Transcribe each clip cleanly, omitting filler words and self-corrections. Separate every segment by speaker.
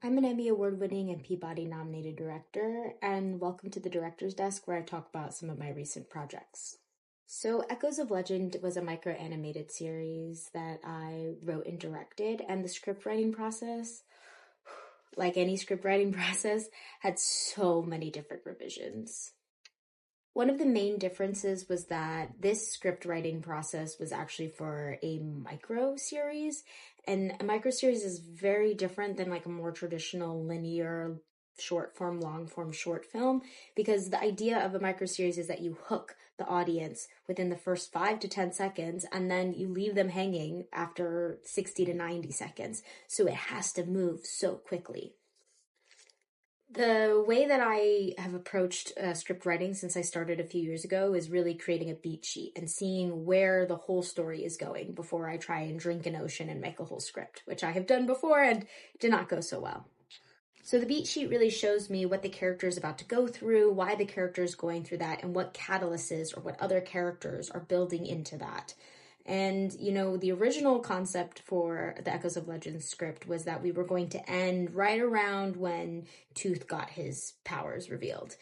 Speaker 1: I'm an Emmy Award-winning and Peabody-nominated director, and welcome to the Director's Desk, where I talk about some of my recent projects. So, Echoes of Legend was a micro-animated series that I wrote and directed, and the script writing process, like any script writing process, had so many different revisions. One of the main differences was that this script writing process was actually for a micro series, and a micro series is very different than like a more traditional linear short form, long form short film, because the idea of a micro series is that you hook the audience within the first 5 to 10 seconds and then you leave them hanging after 60 to 90 seconds. So it has to move so quickly. The way that I have approached script writing since I started a few years ago is really creating a beat sheet and seeing where the whole story is going before I try and drink an ocean and make a whole script, which I have done before and did not go so well. So the beat sheet really shows me what the character is about to go through, why the character is going through that, and what catalysts or what other characters are building into that. And, the original concept for the Echoes of Legend script was that we were going to end right around when Tooth got his powers revealed.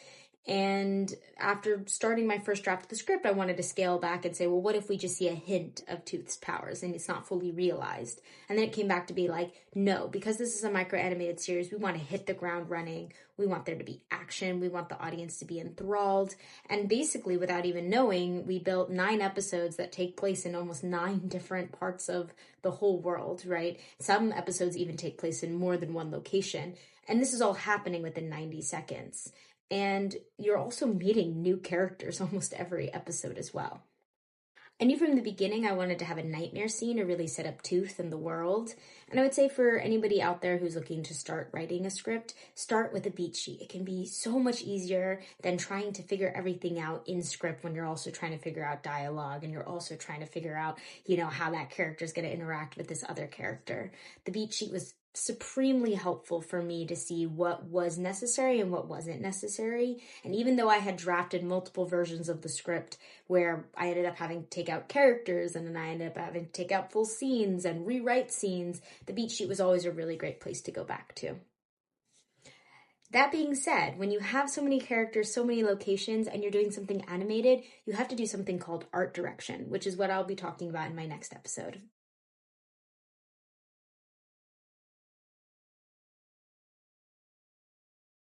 Speaker 1: And after starting my first draft of the script, I wanted to scale back and say, well, what if we just see a hint of Tooth's powers and it's not fully realized? And then it came back to be like, no, because this is a micro-animated series, we want to hit the ground running. We want there to be action. We want the audience to be enthralled. And basically, without even knowing, we built 9 episodes that take place in almost 9 different parts of the whole world, right? Some episodes even take place in more than one location. And this is all happening within 90 seconds. And you're also meeting new characters almost every episode as well. I knew from the beginning I wanted to have a nightmare scene to really set up Tooth and the world. And I would say for anybody out there who's looking to start writing a script, start with a beat sheet. It can be so much easier than trying to figure everything out in script when you're also trying to figure out dialogue and you're also trying to figure out, how that character is going to interact with this other character. The beat sheet was supremely helpful for me to see what was necessary and what wasn't necessary. And even though I had drafted multiple versions of the script where I ended up having to take out characters and then I ended up having to take out full scenes and rewrite scenes, the beat sheet was always a really great place to go back to. That being said, when you have so many characters, so many locations, and you're doing something animated, you have to do something called art direction, which is what I'll be talking about in my next episode.